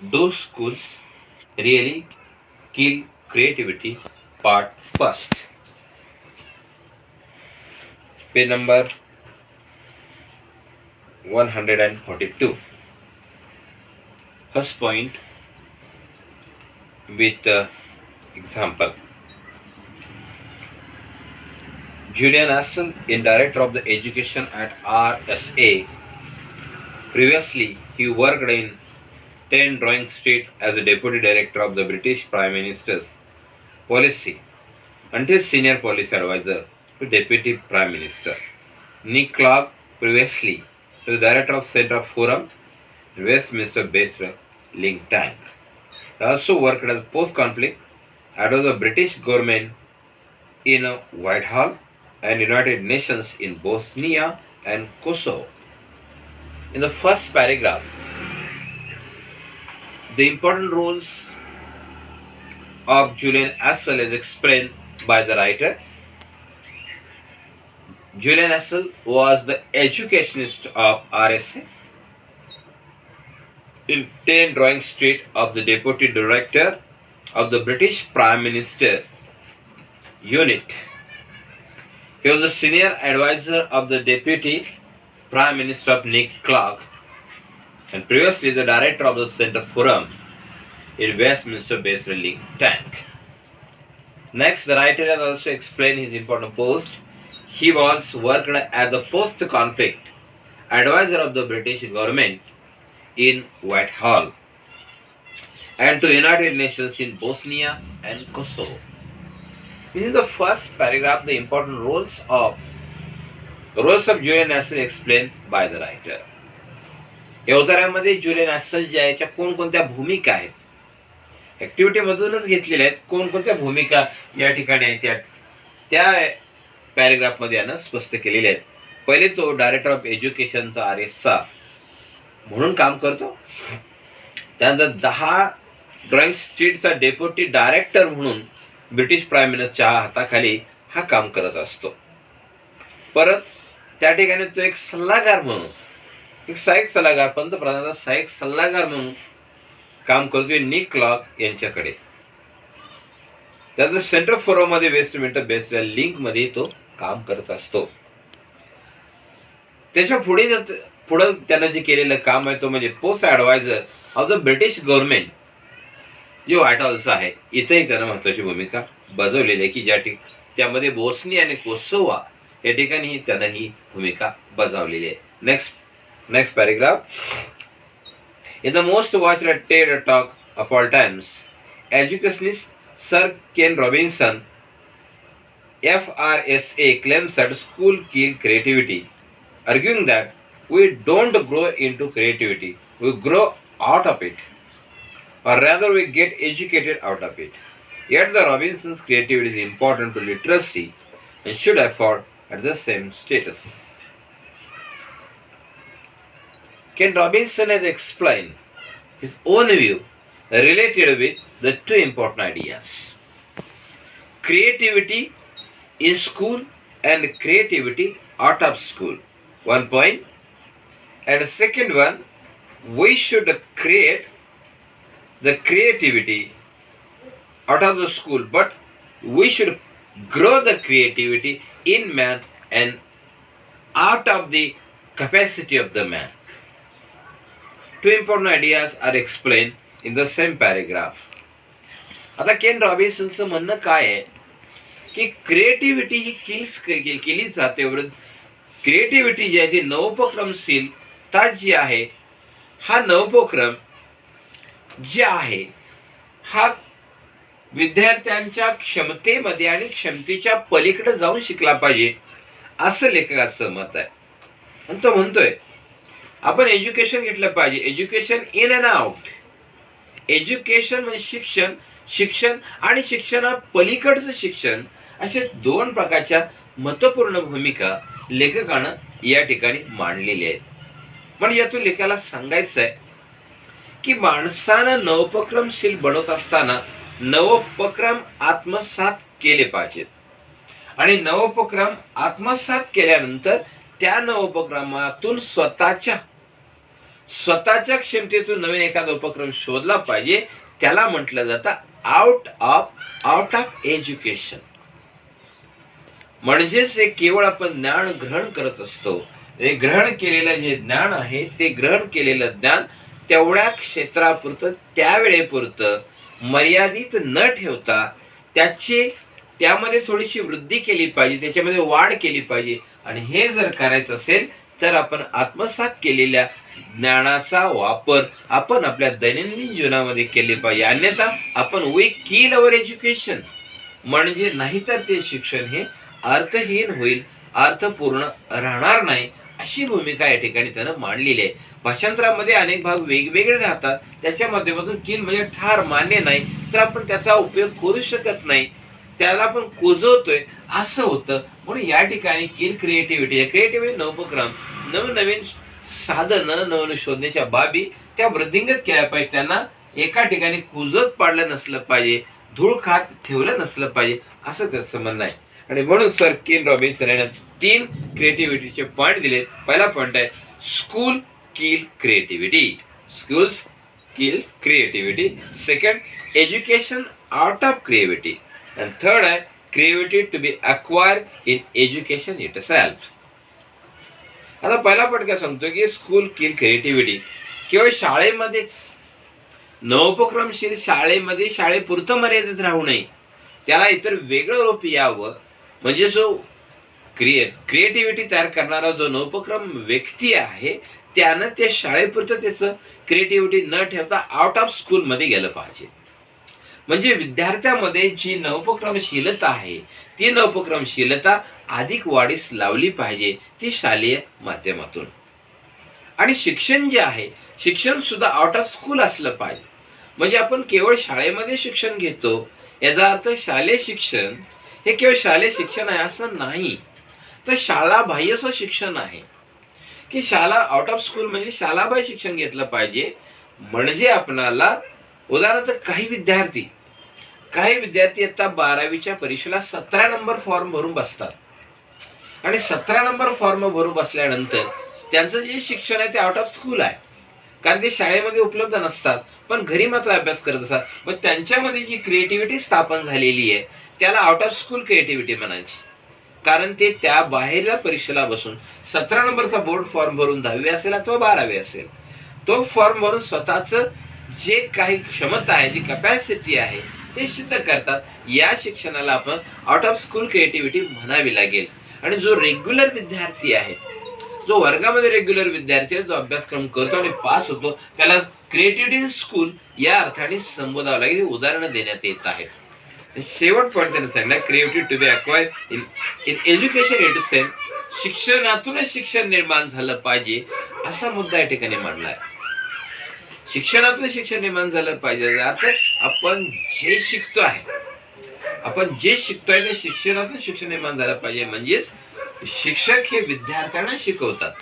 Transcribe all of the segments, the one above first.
Do schools really kill creativity? Part first. Page number 142. First point with example. Julian Astle, in director of the education at RSA. Previously, he worked in 10 Downing Street as a deputy director of the British Prime Minister's policy until senior policy advisor to Deputy Prime Minister. Nick Clegg, previously to the director of Centre Forum, Westminster-based think tank. He also worked as post-conflict head of the British government in Whitehall and United Nations in Bosnia and Kosovo. In the first paragraph, the important roles of Julian Astle is explained by the writer. Julian Astle was the educationist of RSA. In 10 Downing Street of the Deputy Director of the British Prime Minister Unit. He was the senior advisor of the Deputy Prime Minister of Nick Clegg and previously the director of the Centre Forum in Westminster-based think tank. Next, the writer has also explained his important post. He was worked as the post-conflict advisor of the British government in Whitehall and to United Nations in Bosnia and Kosovo. In the first paragraph, the important roles of Julian Astle explained by the writer. या उतार्यामध्ये Julian ॲसल ज्या याच्या कोणकोणत्या भूमिका आहेत activity मधूनच घेतलेल्या आहेत. कोणकोणत्या भूमिका या ठिकाणी आहेत त्या पॅरेग्राफ मध्ये यानं स्पष्ट केलेल्या आहेत. पहिले तो डायरेक्टर ऑफ एज्युकेशनचा RSA म्हणून काम करतो. त्यानंतर 10 ड्रॉइंग स्ट्रीटचा डेप्युटी डायरेक्टर म्हणून ब्रिटिश प्राईम मिनिस्टरच्या हाताखाली हा काम करत असतो. परत त्या ठिकाणी तो एक सल्लागार म्हणून एक सहाय्यक सल्लागार पंतप्रधानाचा सहाय्यक सल्लागार म्हणून काम करतोय निक क्लॉग यांच्याकडे. त्यानंतर सेंटर फोरम मध्ये वेस्टमिंस्टर बेस्ड लिंक मध्ये तो काम करत असतो. त्याच्या पुढे त्यानं जे केलेलं काम आहे तो म्हणजे post adviser of the British government जो व्हाईटहॉलचा आहे. इथेही त्यानं महत्वाची भूमिका बजावलेली आहे की ज्या त्यामध्ये बोस्निया आणि कोसोवा या ठिकाणी त्यानं ही भूमिका बजावलेली आहे. Next paragraph. In the most watched TED talk of all times, educationist Sir Ken Robinson, FRSA, claims that school kill creativity, arguing that we don't grow into creativity, we grow out of it, or rather we get educated out of it. Yet the Robinson's creativity is important to literacy and should afford at the same status. Ken Robinson has explained his own view related with the two important ideas: creativity in school and creativity out of school. One point. And the second one, we should create the creativity out of the school, but we should grow the creativity in man and out of the capacity of the man. Two important ideas are explained in the same paragraph. आता केन रॉबिन्सनचं म्हणणं काय आहे की creativity ही केली जाते. Creativity जी आहे ती नवोपक्रमशीलता जी आहे हा नवोपक्रम जे आहे हा विद्यार्थ्यांच्या क्षमतेमध्ये आणि क्षमतेच्या पलीकडे जाऊन शिकला पाहिजे असं लेखकाचं मत आहे. आणि तो म्हणतोय आपण एज्युकेशन घेतलं पाहिजे. Education in and out. Education म्हणजे शिक्षण आणि शिक्षणा पलीकडचं शिक्षण असे दोन प्रकारच्या महत्त्वपूर्ण भूमिका लेखकानं या ठिकाणी मांडलेल्या आहेत. पण यातून लेखाला सांगायचं आहे की माणसानं नवोपक्रमशील बनवत असताना नवोपक्रम आत्मसात केले पाहिजेत आणि नवोपक्रम आत्मसात केल्यानंतर त्या नवोपक्रमातून स्वतःच्या क्षमतेतून नवीन एखादा उपक्रम शोधला पाहिजे, त्याला म्हटलं जातं आउट ऑफ एज्युकेशन. म्हणजेच हे केवळ आपण ज्ञान ग्रहण करत असतो. हे ग्रहण केलेलं जे ज्ञान आहे ते ग्रहण केलेलं ज्ञान तेवढ्या क्षेत्रापुरतं त्यावेळेपुरतं मर्यादित न ठेवता त्यामध्ये थोडीशी वृद्धी केली पाहिजे, त्याच्यामध्ये वाढ केली पाहिजे. आणि हे जर करायचं असेल तर आपण आत्मसात केलेल्या ज्ञानाचा वापर आपण आपल्या दैनंदिन जीवनामध्ये केले पाहिजे. अन्यथा आपण वी किल अवर एज्युकेशन, म्हणजे नाहीतर ते शिक्षण हे अर्थहीन होईल, अर्थपूर्ण राहणार नाही, अशी भूमिका या ठिकाणी त्यानं मांडलेली आहे. भाषांतरामध्ये अनेक भाग वेगवेगळे राहतात, त्याच्या माध्यमातून किल म्हणजे ठार मान्य नाही तर आपण त्याचा उपयोग करू शकत नाही, त्याला आपण कोजवतोय असं होतं. म्हणून या ठिकाणी किल क्रिएटिव्हिटी नवोपक्रम, नवनवीन साधनं, नवीन शोधण्याच्या बाबी त्या वृद्धिंगत केल्या पाहिजे. त्यांना एका ठिकाणी कुजत पाडलं नसलं पाहिजे, धूळ खात ठेवलं नसलं पाहिजे, असं त्याचं म्हणणं आहे. आणि म्हणून सर केन रॉबिन्सन यांना 3 क्रिएटिव्हिटीचे पॉईंट दिले. पहिला पॉईंट आहे school kill creativity, schools kill creativity. Second, education out of creativity. आणि थर्ड आहे creativity to be acquired in education itself. आता पहिला पॉईंट काय सांगतो की स्कूल किल क्रिएटिव्हिटी केवळ शाळेमध्येच, नवोपक्रमशील शाळेमध्ये शाळेपुरतं मर्यादित राहू नये, त्याला इतर वेगळं रूप यावं. म्हणजे जो क्रिएटिव्हिटी तयार करणारा जो नवोपक्रम व्यक्ती आहे त्यानं त्या शाळेपुरतं त्याचं क्रिएटिव्हिटी न ठेवता आउट ऑफ स्कूलमध्ये गेलं पाहिजे. म्हणजे विद्यार्थ्यामध्ये जी नवोपक्रमशीलता आहे ती नवोपक्रमशीलता अधिक वाढीस लावली पाहिजे, ती शालेय माध्यमातून. आणि शिक्षण जे आहे, शिक्षण सुद्धा आउट ऑफ स्कूल असलं पाहिजे. म्हणजे आपण केवळ शाळेमध्ये शिक्षण घेतो याचा अर्थ शालेय शिक्षण हे केवळ शालेय शिक्षण आहे असं नाही, तर शाळा बाह्यचं शिक्षण आहे. की शाळा आउट ऑफ स्कूल म्हणजे शाळाबाह्य शिक्षण घेतलं पाहिजे. म्हणजे आपणाला उदाहरणार्थ काही विद्यार्थी आता 12वीच्या परीक्षेला 17 नंबर फॉर्म भरून बसतात. आणि 17 नंबर फॉर्म भरून बसल्यानंतर त्यांचं जे शिक्षण आहे ते आउट ऑफ स्कूल आहे, कारण ते शाळेमध्ये उपलब्ध नसतात, पण घरी मात्र अभ्यास करत असतात. मग त्यांच्यामध्ये जी क्रिएटिव्हिटी स्थापन झालेली आहे त्याला आउट ऑफ स्कूल क्रिएटिव्हिटी म्हणायची. कारण ते त्या बाहेरच्या परीक्षेला बसून 17 नंबरचा बोर्ड फॉर्म भरून 10वी असेल अथवा 12वी असेल, तो फॉर्म भरून स्वतःचं जे काही क्षमता आहे, जी कॅपॅसिटी आहे ते सिद्ध करतात. या शिक्षणाला आपण आउट ऑफ स्कूल क्रिएटिव्हिटी म्हणावी लागेल. आणि जो रेग्युलर विद्यार्थी आहे, जो वर्गामध्ये रेग्युलर विद्यार्थी आहे, जो अभ्यासक्रम करतो आणि पास होतो, त्याला क्रिएटिव्हिटी स्कूल या अर्थाने संबोधावं लागेल. उदाहरणं देण्यात येत आहेत. शेवट पॉईंट त्यांनी सांगितलं creativity to be acquired in education itself, शिक्षणातूनच शिक्षण निर्माण झालं पाहिजे असा मुद्दा या ठिकाणी मांडला आहे. शिक्षणातून शिक्षण निर्माण झालं पाहिजे अर्थ आपण जे शिकतोय ते शिक्षणातून शिक्षण निर्माण झालं पाहिजे. म्हणजेच शिक्षक हे विद्यार्थ्यांना शिकवतात,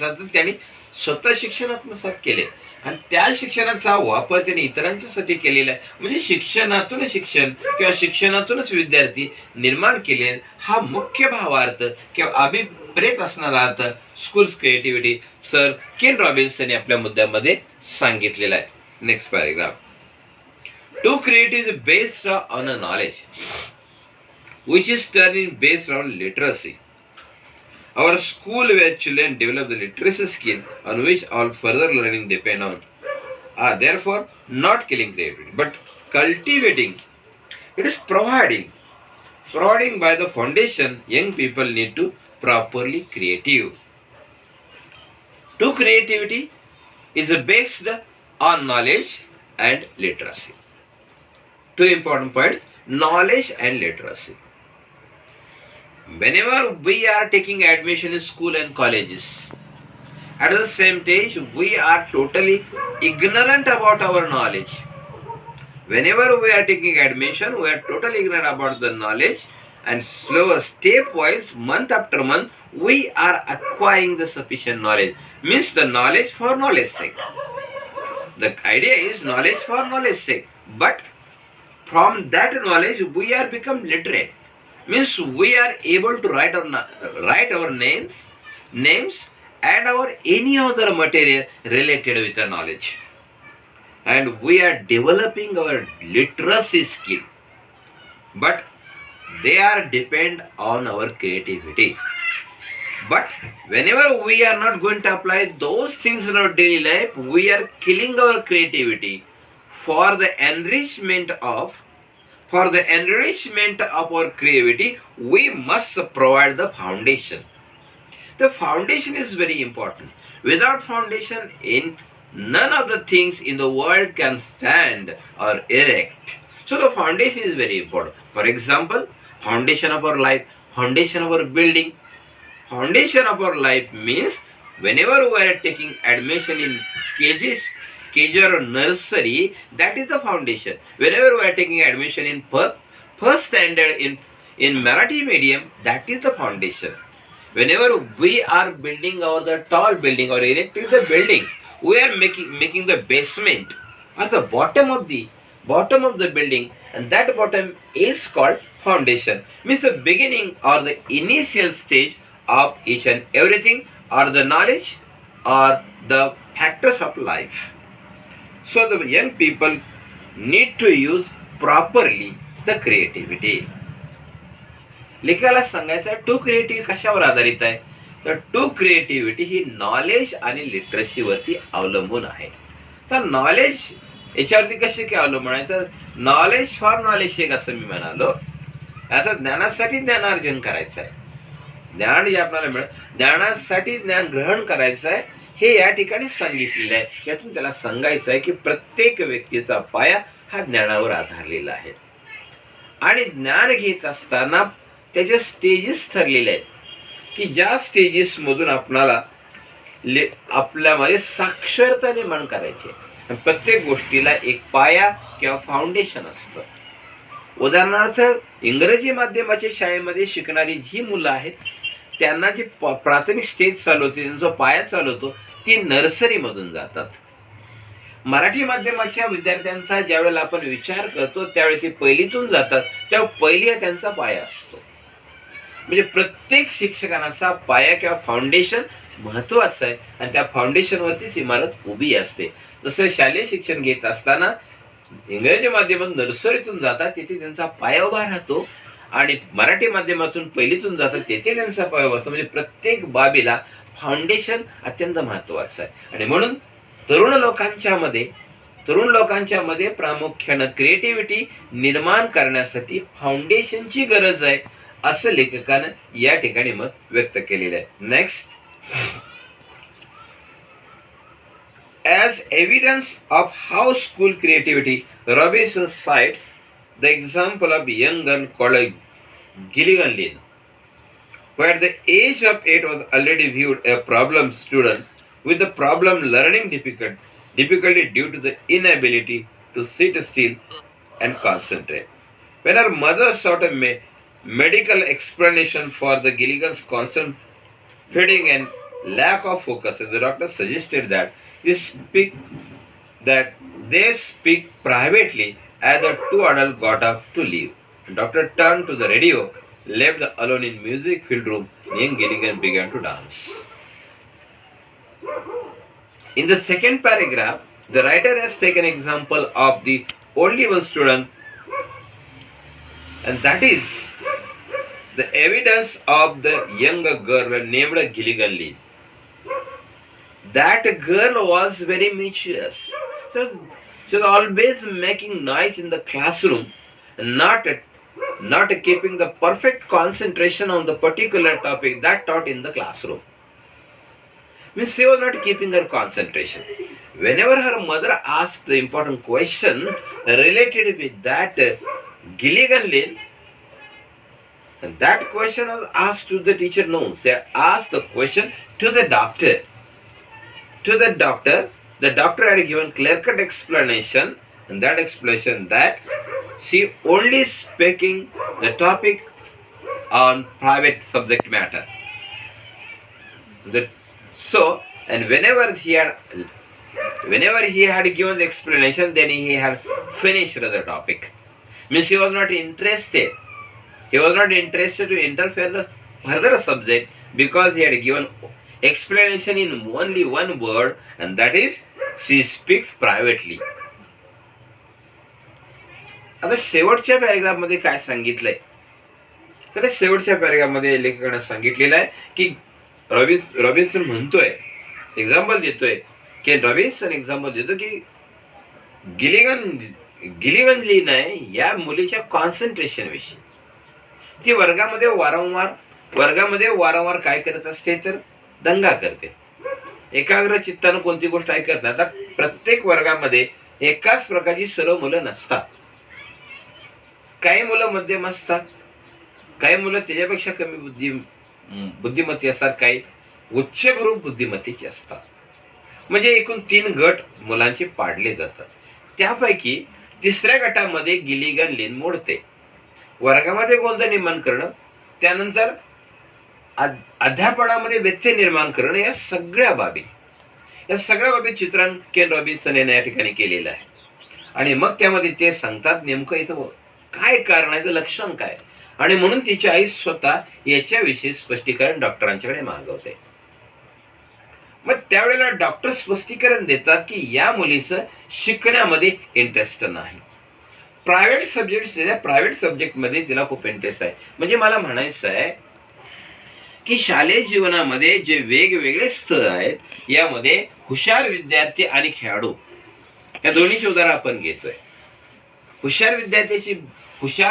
तर त्यांनी स्वतः शिक्षण आत्मसात केले आणि त्या शिक्षणाचा वापर त्यांनी इतरांच्यासाठी केलेला आहे. म्हणजे शिक्षणातून शिक्षण किंवा शिक्षणातूनच विद्यार्थी निर्माण केले, हा मुख्य भावार्थ किंवा अभिप्रेत असणारा अर्थ schools creativity sir Ken Robinson आपल्या मुद्द्यामध्ये सांगितलेला आहे. Next paragraph. To create is based on a knowledge which is turning based on literacy. Our school where children develop the literacy skill on which all further learning depend on are therefore not killing creativity but cultivating. It is providing by the foundation young people need to properly creative. To creativity is based on knowledge and literacy. Two important points: knowledge and literacy. Whenever we are taking admission in school and colleges, at the same stage we are totally ignorant about our knowledge. Whenever we are taking admission, we are totally ignorant about the knowledge, and slow stepwise, month after month, we are acquiring the sufficient knowledge. Means the knowledge for knowledge sake. The idea is knowledge for knowledge sake, but from that knowledge we are become literate. Means we are able to write our names and or any other material related with the knowledge. And we are developing our literacy skill, but they are depend on our creativity. But whenever we are not going to apply those things in our daily life, we are killing our creativity for the enrichment of our creativity. We must provide the foundation. The foundation is very important. Without foundation, in none of the things in the world can stand or erect. So the foundation is very important. For example, foundation of our life, foundation of our building. Foundation of our life means whenever we are taking admission in KG or nursery, that is the foundation. Whenever we are taking admission in first standard in Marathi medium, that is the foundation. Whenever we are building the tall building or erecting the building, we are making the basement at the bottom of the building, and that bottom is called foundation. Means the beginning or the initial stage of each and everything, or the knowledge or the factors of life. So the young people need to use properly the creativity. लेखकाला सांगायचं आहे to creativity कशावर आधारित आहे, तर to creativity he knowledge आणि लिटरसीवरती अवलंबून आहे. तर नॉलेज याच्यावरती कसे काय अवलंबून आहे, तर नॉलेज फॉर नॉलेज शेक असं मी म्हणालो. असं ज्ञानासाठी ज्ञानार्जन करायचं आहे. ज्ञान जे आपल्याला मिळत ज्ञानासाठी ज्ञान ग्रहण करायचं आहे हे या ठिकाणी सांगितलेलं आहे. यातून त्याला सांगायचं आहे की प्रत्येक व्यक्तीचा पाया हा ज्ञानावर आधारलेला आहे आणि ज्ञान घेत असताना त्याचे स्टेजेस ठरलेले आहेत की ज्या स्टेजेस मधून आपल्याला आपल्यामध्ये साक्षरता निर्माण करायची. प्रत्येक गोष्टीला एक पाया किंवा फाउंडेशन असतं. उदाहरणार्थ इंग्रजी माध्यमाच्या शाळेमध्ये शिकणारी जी मुलं आहेत त्यांना जी प्राथमिक स्टेज चालू होते, त्यांचा पाया चालू होतो, ती नर्सरी मधून जातात. मराठी माध्यमाच्या विद्यार्थ्यांचा ज्यावेळेला आपण विचार करतो त्यावेळी ते पहिलीतून जातात, तेव्हा पहिली हा त्यांचा पाया असतो. म्हणजे प्रत्येक शिक्षकांचा पाया किंवा फाउंडेशन महत्वाचं आहे आणि त्या फाउंडेशनवरतीच इमारत उभी असते. जसं शालेय शिक्षण घेत असताना इंग्रजी माध्यमातून नर्सरीतून जातात तिथे त्यांचा पाया उभा राहतो आणि मराठी माध्यमातून पहिलीतून जातात तेथे त्यांचा पाया उभा असतो. म्हणजे प्रत्येक बाबीला फाउंडेशन अत्यंत महत्वाचं आहे. आणि म्हणून तरुण लोकांच्या मध्ये प्रामुख्यानं क्रिएटिव्हिटी निर्माण करण्यासाठी फाउंडेशनची गरज आहे असं लेखकानं या ठिकाणी मत व्यक्त केलेलं आहे. Next, as evidence of how school creativity, Robinson cites the example of a young girl called Gilligan Lynn, who at the age of 8 was already viewed a problem student with the problem learning difficulty due to the inability to sit still and concentrate. When her mother sought a medical explanation for the Gilligan's constant fading and lack of focus, the doctor suggested that they speak privately as the two adults got up to leave. The doctor turned to the radio, left alone in music filled room, and young Gilligan began to dance. In the second paragraph, the writer has taken example of the only one student, and that is the evidence of the younger girl named Gilligan Lynn. That girl was very mischievous. She was always making noise in the classroom, not keeping the perfect concentration on the particular topic that taught in the classroom. Means she was not keeping her concentration. Whenever her mother asked the important question related with that Gilligan Lynn, and that question was asked to the teacher. No, they asked the question to the doctor. The doctor had given clear-cut explanation, and that explanation that she only speaking the topic on private subject matter. And whenever he had given the explanation, then he had finished the topic. Means he was not interested. He was not interested to interfere the further subject because he had given explanation in only one word, and that is she speaks privately. आता शेवटच्या paragraph मध्ये काय सांगितलंय, तर शेवटच्या paragraph मध्ये लेखकाने सांगितलेलं आहे की रॉबिन्सन म्हणतोय, एक्झाम्पल देतोय की रॉबिन्सन एक्झाम्पल देतो की गिलिगन लिन आहे या मुलीच्या कॉन्सन्ट्रेशन विषयी. ती वर्गामध्ये वारंवार काय करत असते, तर दंगा करते. एकाग्र चित्तानं कोणती गोष्ट ऐकत नाही. आता प्रत्येक वर्गामध्ये एकाच प्रकारची सर्व मुलं नसतात. काही मुलं मध्यम असतात, काही मुलं त्याच्यापेक्षा कमी बुद्धिमत्ती असतात, काही उच्चभ्रू बुद्धिमत्तेची असतात. म्हणजे एकूण 3 गट मुलांचे पाडले जातात. त्यापैकी तिसऱ्या गटामध्ये गिलिगन लिन मोडते. वर्गामध्ये गोंधळ निर्माण करणं, त्यानंतर अध्यापनामध्ये व्यत्यय निर्माण करणं, या सगळ्या बाबी चित्रण केन रॉबिन्सन यांनी या ठिकाणी केलेलं आहे. आणि मग त्यामध्ये ते सांगतात नेमकं इथं काय कारण आहे, लक्षण काय. आणि म्हणून तिची आई स्वतः याच्याविषयी स्पष्टीकरण डॉक्टरांच्याकडे मागवते. मग त्यावेळेला डॉक्टर स्पष्टीकरण देतात की या मुलीचं शिकण्यामध्ये इंटरेस्ट नाही. प्रायव्हेट सब्जेक्टमध्ये तिला खूप इंटरेस्ट आहे. म्हणजे मला म्हणायचं आहे की शालेय जीवनामध्ये जे वेगवेगळे स्तर आहेत, यामध्ये हुशार विद्यार्थी आणि खेळाडू या दोन्हीची उदाहरण आपण घेतोय. हुशार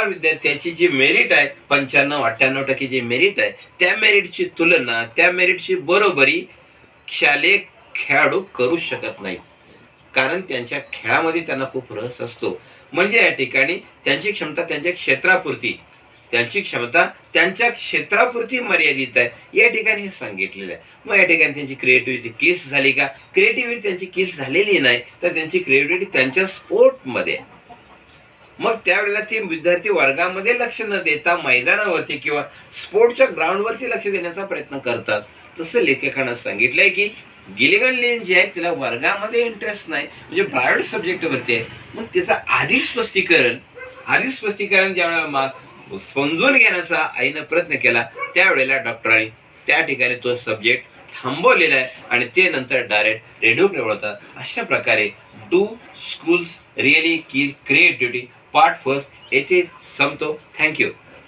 विद्यार्थ्याची जी मेरिट आहे 95-98% जी मेरिट आहे, त्या मेरिटची तुलना, त्या मेरिटची बरोबरी शालेय खेळाडू करू शकत नाही. कारण त्यांच्या खेळामध्ये त्यांना खूप रस असतो. म्हणजे या ठिकाणी त्यांची क्षमता त्यांच्या क्षेत्रापुरती मर्यादित आहे, या ठिकाणी हे सांगितलेलं आहे. मग या ठिकाणी त्यांची क्रिएटिव्हिटी किस झाली का? क्रिएटिव्हिटी त्यांची किस झालेली नाही, तर त्यांची क्रिएटिव्हिटी त्यांच्या स्पोर्टमध्ये. मग त्यावेळेला ते विद्यार्थी वर्गामध्ये लक्ष न देता मैदानावरती किंवा स्पोर्टच्या ग्राउंडवरती लक्ष देण्याचा प्रयत्न करतात. तसं लेखकानं सांगितलंय की गिलिगन लिन जे आहे तिला वर्गामध्ये इंटरेस्ट नाही, म्हणजे प्रायव्हेट सब्जेक्टवरती आहे. मग त्याचं आधी स्पष्टीकरण ज्यावेळेला समजून घेण्याचा आईनं प्रयत्न केला, त्यावेळेला डॉक्टरांनी त्या ठिकाणी तो सब्जेक्ट थांबवलेला आहे आणि ते नंतर डायरेक्ट रेडिओकडे वळतात. अशा प्रकारे do schools really creativity part 1 येथे संपतो. थँक्यू.